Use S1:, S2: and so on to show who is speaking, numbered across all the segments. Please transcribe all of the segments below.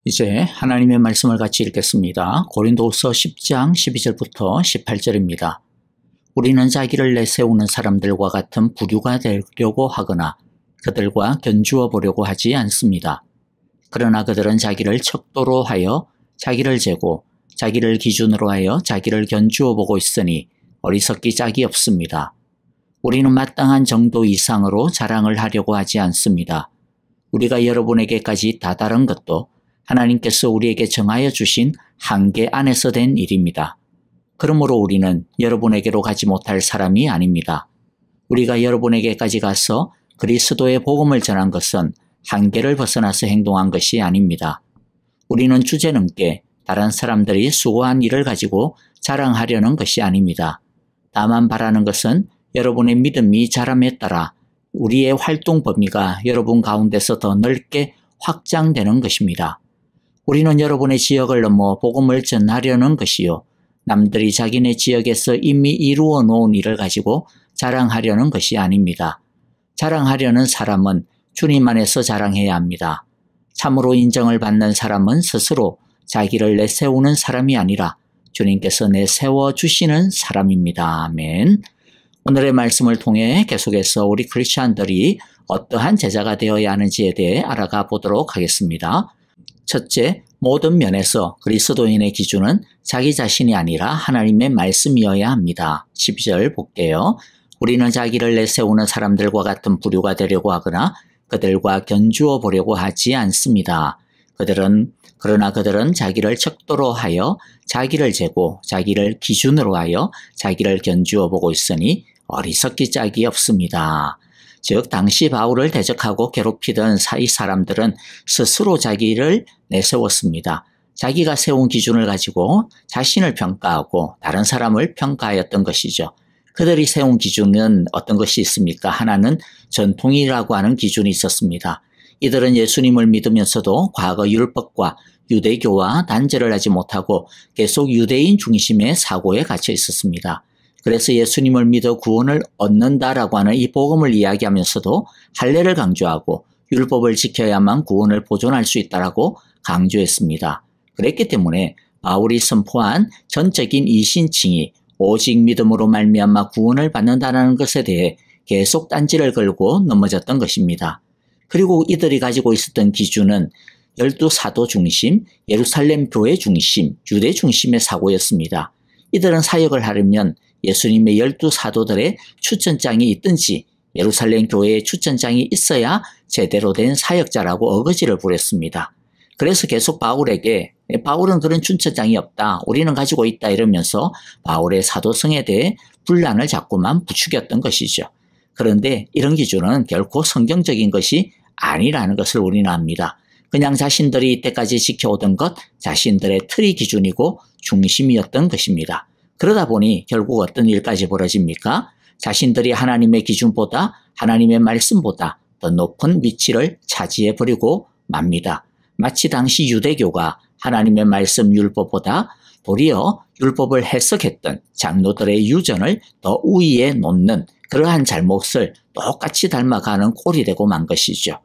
S1: 이제 하나님의 말씀을 같이 읽겠습니다. 고린도후서 10장 12절부터 18절입니다. 우리는 자기를 내세우는 사람들과 같은 부류가 되려고 하거나 그들과 견주어 보려고 하지 않습니다. 그러나 그들은 자기를 척도로 하여 자기를 재고 자기를 기준으로 하여 자기를 견주어 보고 있으니 어리석기 짝이 없습니다. 우리는 마땅한 정도 이상으로 자랑을 하려고 하지 않습니다. 우리가 여러분에게까지 다다른 것도 하나님께서 우리에게 정하여 주신 한계 안에서 된 일입니다. 그러므로 우리는 여러분에게로 가지 못할 사람이 아닙니다. 우리가 여러분에게까지 가서 그리스도의 복음을 전한 것은 한계를 벗어나서 행동한 것이 아닙니다. 우리는 주제넘게 다른 사람들이 수고한 일을 가지고 자랑하려는 것이 아닙니다. 다만 바라는 것은 여러분의 믿음이 자람에 따라 우리의 활동 범위가 여러분 가운데서 더 넓게 확장되는 것입니다. 우리는 여러분의 지역을 넘어 복음을 전하려는 것이요. 남들이 자기네 지역에서 이미 이루어 놓은 일을 가지고 자랑하려는 것이 아닙니다. 자랑하려는 사람은 주님 안에서 자랑해야 합니다. 참으로 인정을 받는 사람은 스스로 자기를 내세우는 사람이 아니라 주님께서 내세워 주시는 사람입니다. 아멘. 오늘의 말씀을 통해 계속해서 우리 크리스찬들이 어떠한 제자가 되어야 하는지에 대해 알아가 보도록 하겠습니다. 첫째, 모든 면에서 그리스도인의 기준은 자기 자신이 아니라 하나님의 말씀이어야 합니다. 12절 볼게요. 우리는 자기를 내세우는 사람들과 같은 부류가 되려고 하거나 그들과 견주어 보려고 하지 않습니다. 그러나 그들은 자기를 척도로 하여 자기를 재고 자기를 기준으로 하여 자기를 견주어 보고 있으니 어리석기 짝이 없습니다. 즉 당시 바울을 대적하고 괴롭히던 이 사람들은 스스로 자기를 내세웠습니다. 자기가 세운 기준을 가지고 자신을 평가하고 다른 사람을 평가하였던 것이죠. 그들이 세운 기준은 어떤 것이 있습니까? 하나는 전통이라고 하는 기준이 있었습니다. 이들은 예수님을 믿으면서도 과거 율법과 유대교와 단절을 하지 못하고 계속 유대인 중심의 사고에 갇혀 있었습니다. 그래서 예수님을 믿어 구원을 얻는다라고 하는 이 복음을 이야기하면서도 할례를 강조하고 율법을 지켜야만 구원을 보존할 수 있다라고 강조했습니다. 그랬기 때문에 바울이 선포한 전적인 이 신칭이 오직 믿음으로 말미암아 구원을 받는다는 것에 대해 계속 딴지를 걸고 넘어졌던 것입니다. 그리고 이들이 가지고 있었던 기준은 12사도 중심, 예루살렘 교회 중심, 유대 중심의 사고였습니다. 이들은 사역을 하려면 예수님의 12사도들의 추천장이 있든지 예루살렘 교회의 추천장이 있어야 제대로 된 사역자라고 어거지를 부렸습니다. 그래서 계속 바울은 그런 추천장이 없다, 우리는 가지고 있다 이러면서 바울의 사도성에 대해 분란을 자꾸만 부추겼던 것이죠. 그런데 이런 기준은 결코 성경적인 것이 아니라는 것을 우리는 압니다. 그냥 자신들이 이때까지 지켜오던 것, 자신들의 틀이 기준이고 중심이었던 것입니다. 그러다 보니 결국 어떤 일까지 벌어집니까? 자신들이 하나님의 기준보다 하나님의 말씀보다 더 높은 위치를 차지해버리고 맙니다. 마치 당시 유대교가 하나님의 말씀 율법보다 도리어 율법을 해석했던 장로들의 유전을 더 우위에 놓는 그러한 잘못을 똑같이 닮아가는 꼴이 되고 만 것이죠.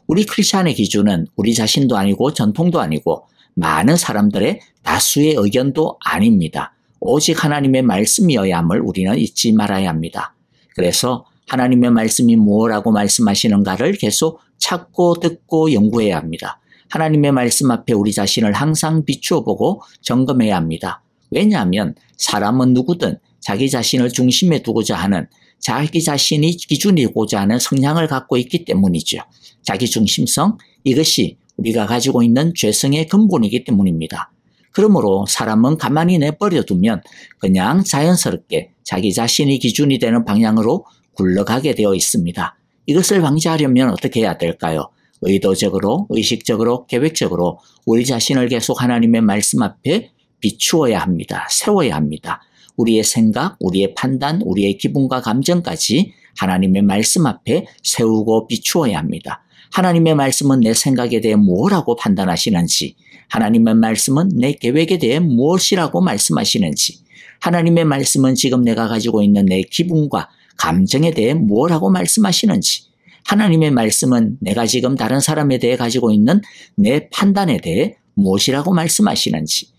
S1: 우리 크리스찬의 기준은 우리 자신도 아니고 전통도 아니고 많은 사람들의 다수의 의견도 아닙니다. 오직 하나님의 말씀이어야 함을 우리는 잊지 말아야 합니다. 그래서 하나님의 말씀이 무엇라고 말씀하시는가를 계속 찾고 듣고 연구해야 합니다. 하나님의 말씀 앞에 우리 자신을 항상 비추어 보고 점검해야 합니다. 왜냐하면 사람은 누구든 자기 자신을 중심에 두고자 하는, 자기 자신이 기준이고자 하는 성향을 갖고 있기 때문이죠. 자기 중심성, 이것이 우리가 가지고 있는 죄성의 근본이기 때문입니다. 그러므로 사람은 가만히 내버려두면 그냥 자연스럽게 자기 자신이 기준이 되는 방향으로 굴러가게 되어 있습니다. 이것을 방지하려면 어떻게 해야 될까요? 의도적으로, 의식적으로, 계획적으로 우리 자신을 계속 하나님의 말씀 앞에 비추어야 합니다. 세워야 합니다. 우리의 생각, 우리의 판단, 우리의 기분과 감정까지 하나님의 말씀 앞에 세우고 비추어야 합니다. 하나님의 말씀은 내 생각에 대해 무엇이라고 판단하시는지, 하나님의 말씀은 내 계획에 대해 무엇이라고 말씀하시는지, 하나님의 말씀은 지금 내가 가지고 있는 내 기분과 감정에 대해 무엇이라고 말씀하시는지, 하나님의 말씀은 내가 지금 다른 사람에 대해 가지고 있는 내 판단에 대해 무엇이라고 말씀하시는지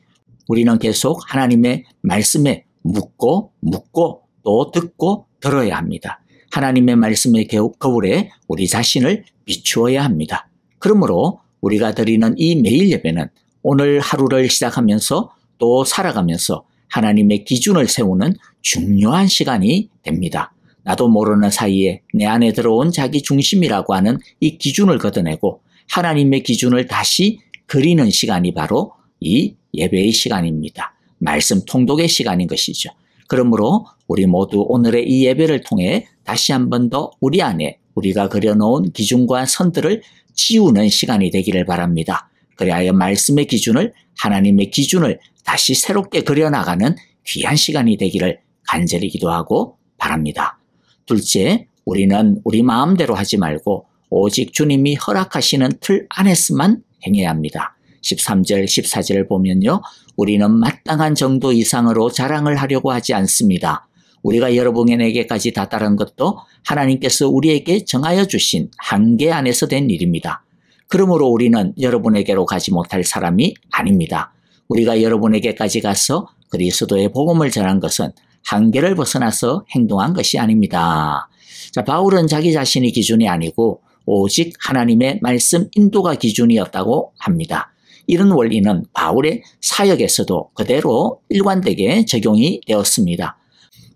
S1: 우리는 계속 하나님의 말씀에 묻고 또 듣고 들어야 합니다. 하나님의 말씀의 거울에 우리 자신을 비추어야 합니다. 그러므로 우리가 드리는 이 매일 예배는 오늘 하루를 시작하면서 또 살아가면서 하나님의 기준을 세우는 중요한 시간이 됩니다. 나도 모르는 사이에 내 안에 들어온 자기 중심이라고 하는 이 기준을 걷어내고 하나님의 기준을 다시 그리는 시간이 바로 이 예배의 시간입니다. 말씀 통독의 시간인 것이죠. 그러므로 우리 모두 오늘의 이 예배를 통해 다시 한 번 더 우리 안에 우리가 그려놓은 기준과 선들을 지우는 시간이 되기를 바랍니다. 그리하여 말씀의 기준을 하나님의 기준을 다시 새롭게 그려나가는 귀한 시간이 되기를 간절히 기도하고 바랍니다. 둘째, 우리는 우리 마음대로 하지 말고 오직 주님이 허락하시는 틀 안에서만 행해야 합니다. 13절, 14절을 보면요. 우리는 마땅한 정도 이상으로 자랑을 하려고 하지 않습니다. 우리가 여러분에게까지 다다른 것도 하나님께서 우리에게 정하여 주신 한계 안에서 된 일입니다. 그러므로 우리는 여러분에게로 가지 못할 사람이 아닙니다. 우리가 여러분에게까지 가서 그리스도의 복음을 전한 것은 한계를 벗어나서 행동한 것이 아닙니다. 자, 바울은 자기 자신이 기준이 아니고 오직 하나님의 말씀 인도가 기준이었다고 합니다. 이런 원리는 바울의 사역에서도 그대로 일관되게 적용이 되었습니다.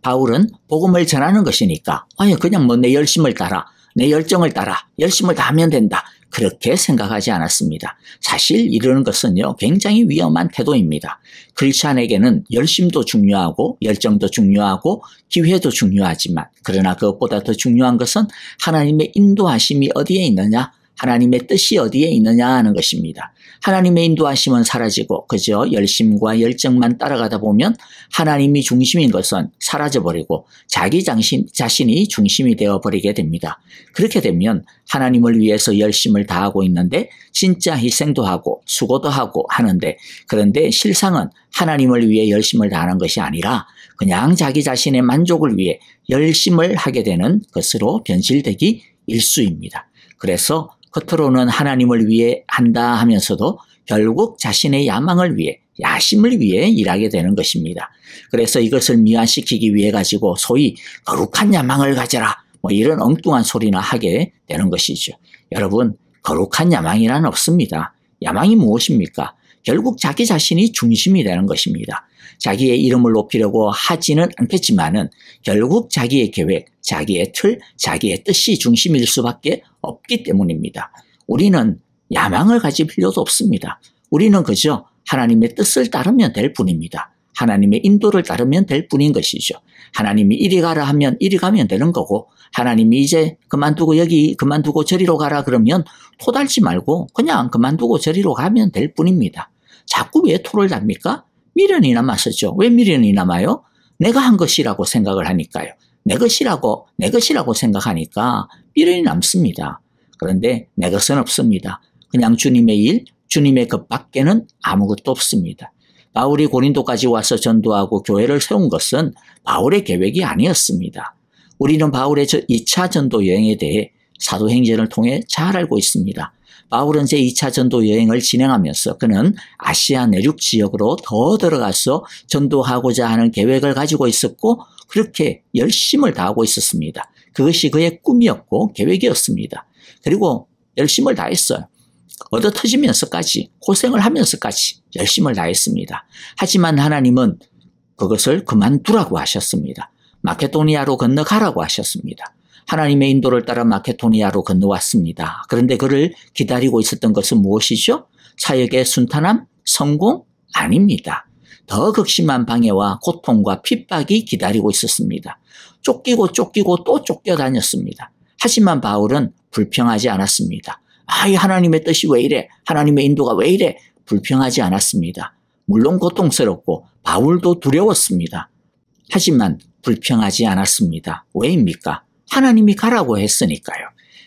S1: 바울은 복음을 전하는 것이니까 그냥 내 열심을 따라, 내 열정을 따라 열심을 다하면 된다. 그렇게 생각하지 않았습니다. 사실 이러는 것은요, 굉장히 위험한 태도입니다. 크리스찬에게는 열심도 중요하고 열정도 중요하고 기회도 중요하지만 그러나 그것보다 더 중요한 것은 하나님의 인도하심이 어디에 있느냐, 하나님의 뜻이 어디에 있느냐 하는 것입니다. 하나님의 인도하심은 사라지고 그저 열심과 열정만 따라가다 보면 하나님이 중심인 것은 사라져버리고 자기 자신이 중심이 되어버리게 됩니다. 그렇게 되면 하나님을 위해서 열심을 다하고 있는데 진짜 희생도 하고 수고도 하고 하는데 그런데 실상은 하나님을 위해 열심을 다하는 것이 아니라 그냥 자기 자신의 만족을 위해 열심을 하게 되는 것으로 변질되기 일쑤입니다. 그래서 겉으로는 하나님을 위해 한다 하면서도 결국 자신의 야망을 위해, 야심을 위해 일하게 되는 것입니다. 그래서 이것을 미화시키기 위해 가지고 소위 거룩한 야망을 가져라 이런 엉뚱한 소리나 하게 되는 것이죠. 여러분, 거룩한 야망이란 없습니다. 야망이 무엇입니까? 결국 자기 자신이 중심이 되는 것입니다. 자기의 이름을 높이려고 하지는 않겠지만은 결국 자기의 계획, 자기의 틀, 자기의 뜻이 중심일 수밖에 없기 때문입니다. 우리는 야망을 가질 필요도 없습니다. 우리는 그저 하나님의 뜻을 따르면 될 뿐입니다. 하나님의 인도를 따르면 될 뿐인 것이죠. 하나님이 이리 가라 하면 이리 가면 되는 거고 하나님이 이제 그만두고 여기 그만두고 저리로 가라 그러면 토달지 말고 그냥 그만두고 저리로 가면 될 뿐입니다. 자꾸 왜 토를 답니까? 미련이 남았었죠. 왜 미련이 남아요? 내가 한 것이라고 생각을 하니까요. 내 것이라고 생각하니까 미련이 남습니다. 그런데 내 것은 없습니다. 그냥 주님의 일, 주님의 것 밖에는 아무것도 없습니다. 바울이 고린도까지 와서 전도하고 교회를 세운 것은 바울의 계획이 아니었습니다. 우리는 바울의 2차 전도 여행에 대해 사도행전을 통해 잘 알고 있습니다. 바울은 제2차 전도 여행을 진행하면서 그는 아시아 내륙 지역으로 더 들어가서 전도하고자 하는 계획을 가지고 있었고 그렇게 열심을 다하고 있었습니다. 그것이 그의 꿈이었고 계획이었습니다. 그리고 열심을 다했어요. 얻어 터지면서까지 고생을 하면서까지 열심을 다했습니다. 하지만 하나님은 그것을 그만두라고 하셨습니다. 마케도니아로 건너가라고 하셨습니다. 하나님의 인도를 따라 마케도니아로 건너왔습니다. 그런데 그를 기다리고 있었던 것은 무엇이죠? 사역의 순탄함, 성공? 아닙니다. 더 극심한 방해와 고통과 핍박이 기다리고 있었습니다. 쫓기고 또 쫓겨다녔습니다. 하지만 바울은 불평하지 않았습니다. 하나님의 뜻이 왜 이래? 하나님의 인도가 왜 이래? 불평하지 않았습니다. 물론 고통스럽고 바울도 두려웠습니다. 하지만 불평하지 않았습니다. 왜입니까? 하나님이 가라고 했으니까요.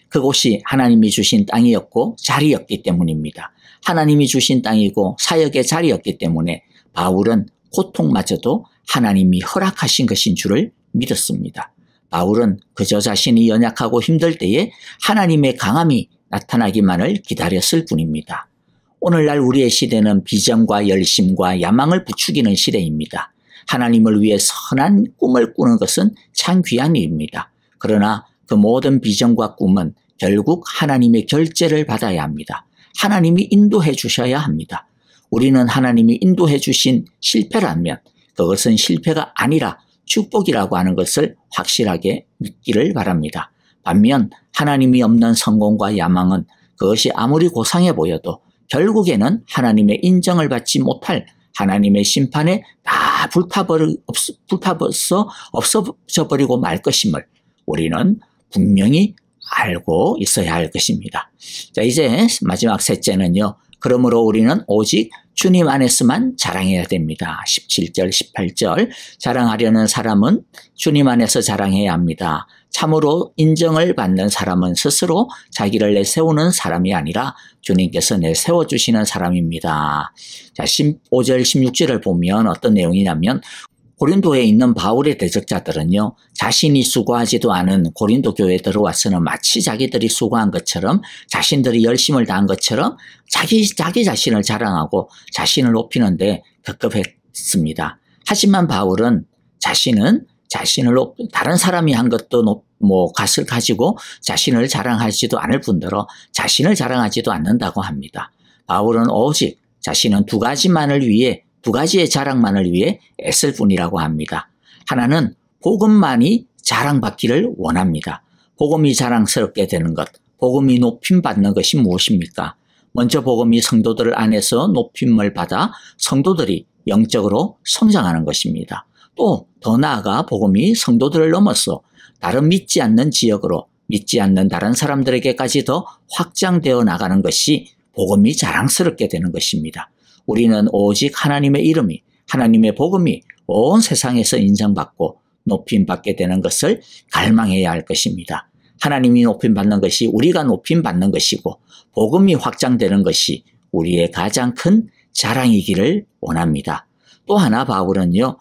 S1: 그곳이 하나님이 주신 땅이었고 자리였기 때문입니다. 하나님이 주신 땅이고 사역의 자리였기 때문에 바울은 고통마저도 하나님이 허락하신 것인 줄을 믿었습니다. 바울은 그저 자신이 연약하고 힘들 때에 하나님의 강함이 나타나기만을 기다렸을 뿐입니다. 오늘날 우리의 시대는 비전과 열심과 야망을 부추기는 시대입니다. 하나님을 위해 선한 꿈을 꾸는 것은 참 귀한 일입니다. 그러나 그 모든 비전과 꿈은 결국 하나님의 결재를 받아야 합니다. 하나님이 인도해 주셔야 합니다. 우리는 하나님이 인도해 주신 실패라면 그것은 실패가 아니라 축복이라고 하는 것을 확실하게 믿기를 바랍니다. 반면 하나님이 없는 성공과 야망은 그것이 아무리 고상해 보여도 결국에는 하나님의 인정을 받지 못할 하나님의 심판에 다 불타버려서 없어져 버리고 말 것임을 우리는 분명히 알고 있어야 할 것입니다. 자, 이제 마지막 셋째는요. 그러므로 우리는 오직 주님 안에서만 자랑해야 됩니다. 17절, 18절. 자랑하려는 사람은 주님 안에서 자랑해야 합니다. 참으로 인정을 받는 사람은 스스로 자기를 내세우는 사람이 아니라 주님께서 내세워주시는 사람입니다. 자, 15절, 16절을 보면 어떤 내용이냐면 고린도에 있는 바울의 대적자들은요. 자신이 수고하지도 않은 고린도 교회에 들어와서는 마치 자기들이 수고한 것처럼 자신들이 열심을 다한 것처럼 자기 자신을 자랑하고 자신을 높이는데 급급했습니다. 하지만 바울은 다른 사람이 한 것도 갓을 가지고 자신을 자랑하지도 않을 뿐더러 자신을 자랑하지도 않는다고 합니다. 바울은 오직 자신은 두 가지의 자랑만을 위해 애쓸 뿐이라고 합니다. 하나는 복음만이 자랑받기를 원합니다. 복음이 자랑스럽게 되는 것, 복음이 높임받는 것이 무엇입니까? 먼저 복음이 성도들 안에서 높임을 받아 성도들이 영적으로 성장하는 것입니다. 또 더 나아가 복음이 성도들을 넘어서 다른 믿지 않는 지역으로 믿지 않는 다른 사람들에게까지 더 확장되어 나가는 것이 복음이 자랑스럽게 되는 것입니다. 우리는 오직 하나님의 이름이, 하나님의 복음이 온 세상에서 인정받고 높임받게 되는 것을 갈망해야 할 것입니다. 하나님이 높임받는 것이 우리가 높임받는 것이고 복음이 확장되는 것이 우리의 가장 큰 자랑이기를 원합니다. 또 하나 바울은요.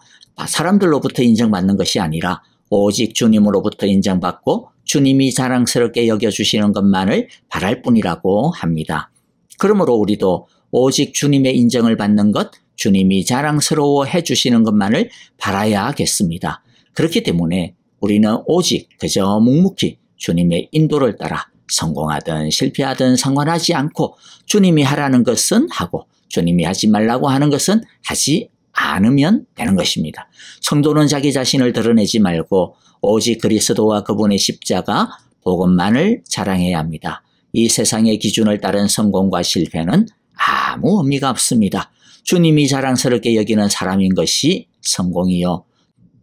S1: 사람들로부터 인정받는 것이 아니라 오직 주님으로부터 인정받고 주님이 자랑스럽게 여겨주시는 것만을 바랄 뿐이라고 합니다. 그러므로 우리도 오직 주님의 인정을 받는 것, 주님이 자랑스러워해 주시는 것만을 바라야겠습니다. 그렇기 때문에 우리는 오직 그저 묵묵히 주님의 인도를 따라 성공하든 실패하든 상관하지 않고 주님이 하라는 것은 하고 주님이 하지 말라고 하는 것은 하지 않으면 되는 것입니다. 성도는 자기 자신을 드러내지 말고 오직 그리스도와 그분의 십자가 복음만을 자랑해야 합니다. 이 세상의 기준을 따른 성공과 실패는 아무 의미가 없습니다. 주님이 자랑스럽게 여기는 사람인 것이 성공이요.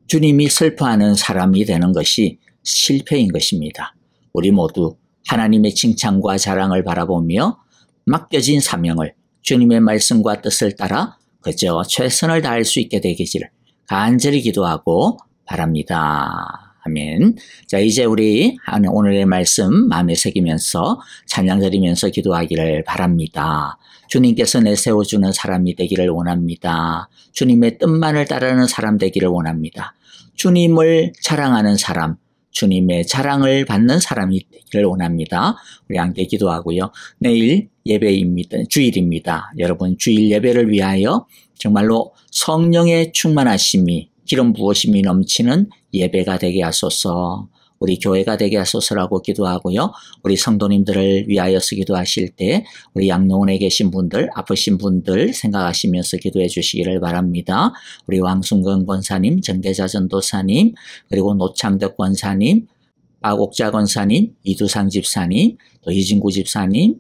S1: 주님이 슬퍼하는 사람이 되는 것이 실패인 것입니다. 우리 모두 하나님의 칭찬과 자랑을 바라보며 맡겨진 사명을 주님의 말씀과 뜻을 따라 그저 최선을 다할 수 있게 되기를 간절히 기도하고 바랍니다. 아멘. 자, 이제 우리 오늘의 말씀 마음에 새기면서 찬양 드리면서 기도하기를 바랍니다. 주님께서 내세워주는 사람이 되기를 원합니다. 주님의 뜻만을 따르는 사람 되기를 원합니다. 주님을 자랑하는 사람, 주님의 자랑을 받는 사람이 되기를 원합니다. 우리 함께 기도하고요. 내일 예배입니다. 주일입니다. 여러분 주일 예배를 위하여 정말로 성령의 충만하심이 기름 부으심이 넘치는 예배가 되게 하소서. 우리 교회가 되게 하소서라고 기도하고요. 우리 성도님들을 위하여서 기도하실 때 우리 양로원에 계신 분들, 아프신 분들 생각하시면서 기도해 주시기를 바랍니다. 우리 왕순건 권사님, 정대자 전도사님, 그리고 노창덕 권사님, 박옥자 권사님, 이두상 집사님, 또 이진구 집사님,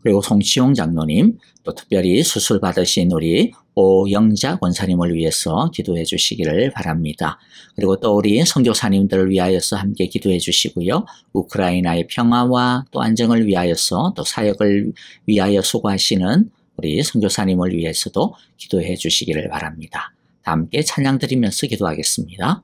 S1: 그리고 송치용 장로님, 또 특별히 수술 받으신 우리 오영자 권사님을 위해서 기도해 주시기를 바랍니다. 그리고 또 우리 선교사님들을 위하여서 함께 기도해 주시고요. 우크라이나의 평화와 또 안정을 위하여서 또 사역을 위하여 수고하시는 우리 선교사님을 위해서도 기도해 주시기를 바랍니다. 다 함께 찬양 드리면서 기도하겠습니다.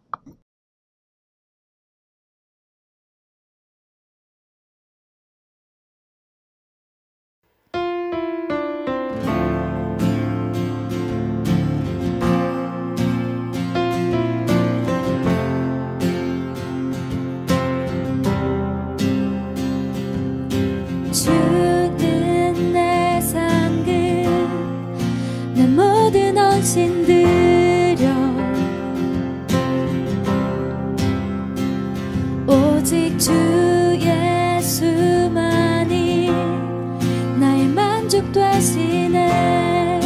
S2: 주는 내 산 그 되시네.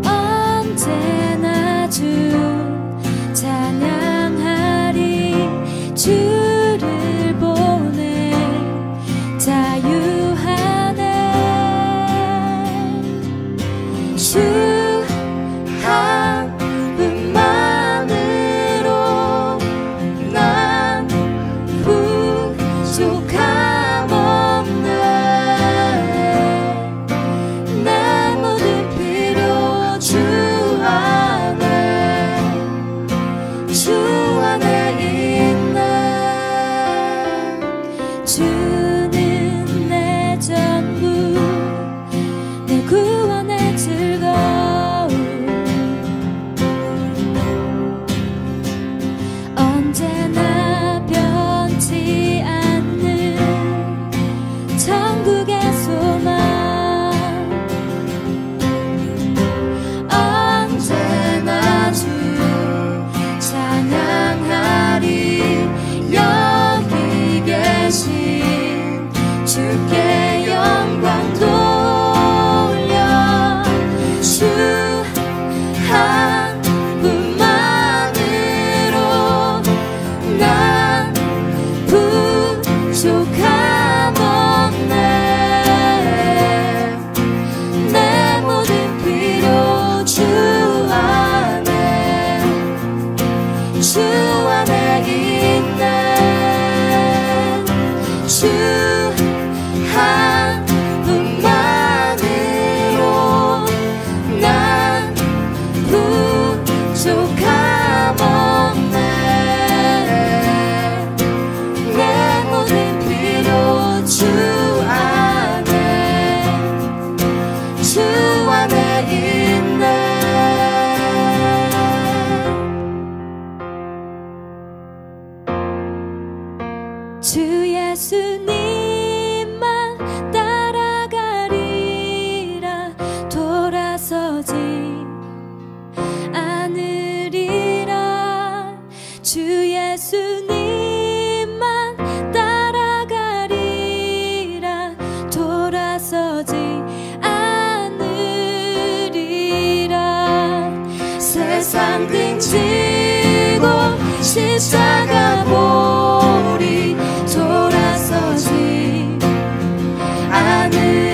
S2: 언제나 주 찬양하리. 주를 보내 자유하네. 주 한 분만으로 난 부족함 없네. 내 모든 필요 주 안에 있네. 주는 내 전부, 내 구원의 즐거움. 언제나 변치 않는 천국의 소망. 언제나 주 찬양하리. 여기 계신 주께 영광 돌려. 주 한 분만으로 난 부족함 없네. 내 모든 필요 주 안에 있네. 주 한 분만으로 난 부족함 없네. 내 모든 필요 주 안에 있네. 주 예수님만 따라가리라. 돌아서지 않으리라. 주 예수님만 따라가리라. 돌아서지 않으리라. 세상 등지고 십자가 보리. 돌아서지 않으리라.